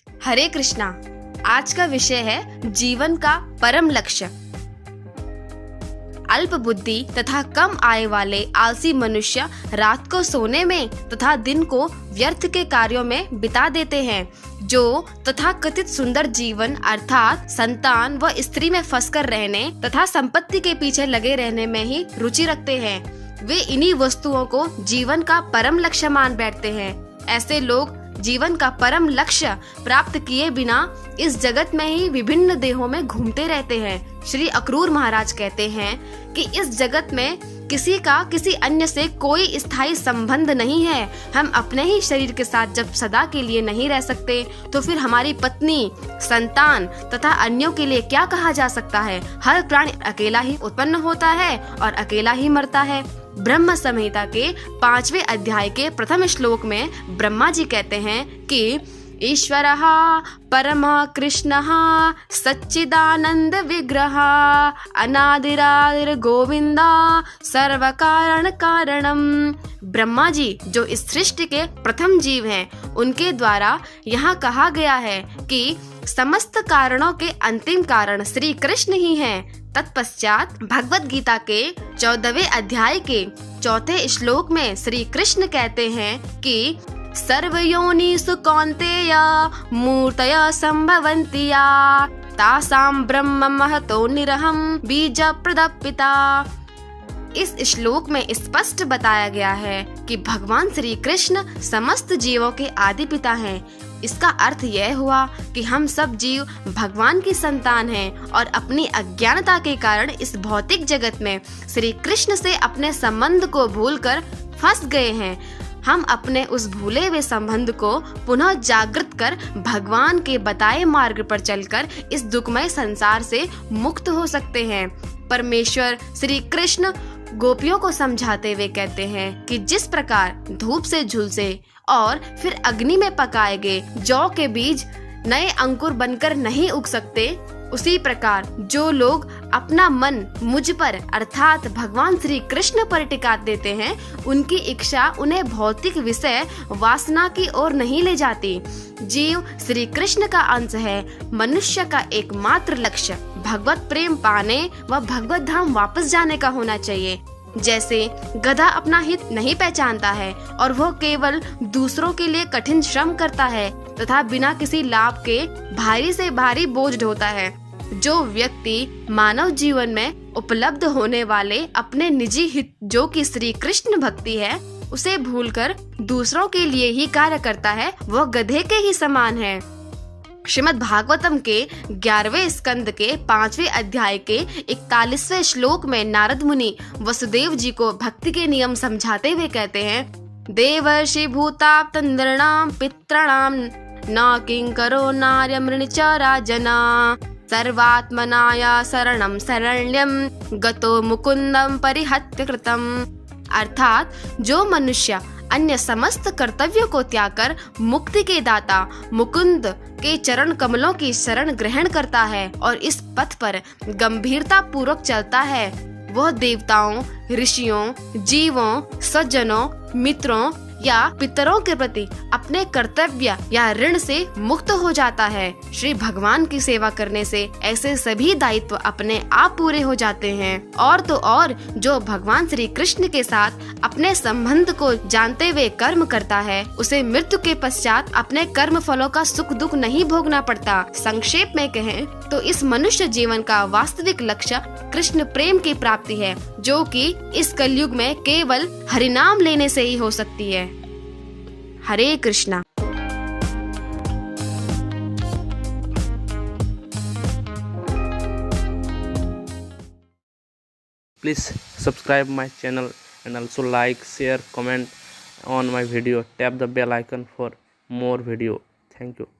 हरे कृष्णा। आज का विषय है जीवन का परम लक्ष्य। अल्प बुद्धि तथा कम आय वाले आलसी मनुष्य रात को सोने में तथा दिन को व्यर्थ के कार्यों में बिता देते हैं, जो तथा कथित सुंदर जीवन अर्थात संतान व स्त्री में फंसकर रहने तथा संपत्ति के पीछे लगे रहने में ही रुचि रखते हैं। वे इन्हीं वस्तुओं को जीवन का परम लक्ष्य मान बैठते हैं। ऐसे लोग जीवन का परम लक्ष्य प्राप्त किए बिना इस जगत में ही विभिन्न देहों में घूमते रहते हैं। श्री अक्रूर महाराज कहते हैं कि इस जगत में किसी का किसी अन्य से कोई स्थायी संबंध नहीं है। हम अपने ही शरीर के साथ जब सदा के लिए नहीं रह सकते, तो फिर हमारी पत्नी, संतान तथा अन्यों के लिए क्या कहा जा सकता है। हर प्राणी अकेला ही उत्पन्न होता है और अकेला ही मरता है। ब्रह्म संहिता के 5वें अध्याय के प्रथम श्लोक में ब्रह्मा जी कहते हैं कि ईश्वरः परमः कृष्णः सच्चिदानंद विग्रह अनादिरादिर गोविंदा सर्व कारण कारणम। ब्रह्मा जी जो इस सृष्टि के प्रथम जीव हैं, उनके द्वारा यहाँ कहा गया है कि समस्त कारणों के अंतिम कारण श्री कृष्ण ही हैं। तत्पश्चात भगवत गीता के 14वें अध्याय के 4थे श्लोक में श्री कृष्ण कहते हैं कि सर्वयोनिषु कौन्तेय मूर्तय संभवन्ति या तासां ब्रह्म महतो निरहं बीज प्रदपिता। इस श्लोक में स्पष्ट बताया गया है कि भगवान श्री कृष्ण समस्त जीवों के आदि पिता हैं। इसका अर्थ यह हुआ कि हम सब जीव भगवान की संतान हैं और अपनी अज्ञानता के कारण इस भौतिक जगत में श्री कृष्ण से अपने संबंध को भूलकर फंस गए हैं। हम अपने उस भूले हुए संबंध को पुनः जागृत कर भगवान के बताए मार्ग पर चलकर इस दुखमय संसार से मुक्त हो सकते हैं। परमेश्वर श्री कृष्ण गोपियों को समझाते हुए कहते हैं कि जिस प्रकार धूप से झुलसे और फिर अग्नि में पकाए गए जौ के बीज नए अंकुर बनकर नहीं उग सकते, उसी प्रकार जो लोग अपना मन मुझ पर अर्थात भगवान श्री कृष्ण पर टिका देते हैं, उनकी इच्छा उन्हें भौतिक विषय वासना की ओर नहीं ले जाती। जीव श्री कृष्ण का अंश है। मनुष्य का एकमात्र लक्ष्य भगवत प्रेम पाने व भगवत धाम वापस जाने का होना चाहिए। जैसे गधा अपना हित नहीं पहचानता है और वह केवल दूसरों के लिए कठिन श्रम करता है तथा बिना किसी लाभ के भारी से भारी बोझ ढोता है, जो व्यक्ति मानव जीवन में उपलब्ध होने वाले अपने निजी हित जो कि श्री कृष्ण भक्ति है, उसे भूलकर दूसरों के लिए ही कार्य करता है, वह गधे के ही समान है। श्रीमद् भागवतम के 11वें स्कंद के 5वें अध्याय के 41वें श्लोक में नारद मुनि वसुदेव जी को भक्ति के नियम समझाते हुए कहते हैं, देवर्षि भूताप्तंद्रणाम पितॄणाम न किंकरो नार्यमृण च राजना सर्वात्मनाया शरणं शरण्यं गतो मुकुंदम परिहत्य कृतम। अर्थात जो मनुष्य अन्य समस्त कर्तव्यों को त्याग कर मुक्ति के दाता मुकुंद के चरण कमलों की शरण ग्रहण करता है और इस पथ पर गंभीरता पूर्वक चलता है, वह देवताओं, ऋषियों, जीवों, सज्जनों, मित्रों या पितरों के प्रति अपने कर्तव्य या ऋण से मुक्त हो जाता है। श्री भगवान की सेवा करने से ऐसे सभी दायित्व अपने आप पूरे हो जाते हैं। और तो और जो भगवान श्री कृष्ण के साथ अपने संबंध को जानते हुए कर्म करता है, उसे मृत्यु के पश्चात अपने कर्म फलों का सुख दुख नहीं भोगना पड़ता। संक्षेप में कहें तो इस मनुष्य जीवन का वास्तविक लक्ष्य कृष्ण प्रेम की प्राप्ति है, जो कि इस कलयुग में केवल हरिनाम लेने से ही हो सकती है। हरे Krishna. Please subscribe my channel and also like, share, comment on my video. Tap the bell icon for more video. Thank you.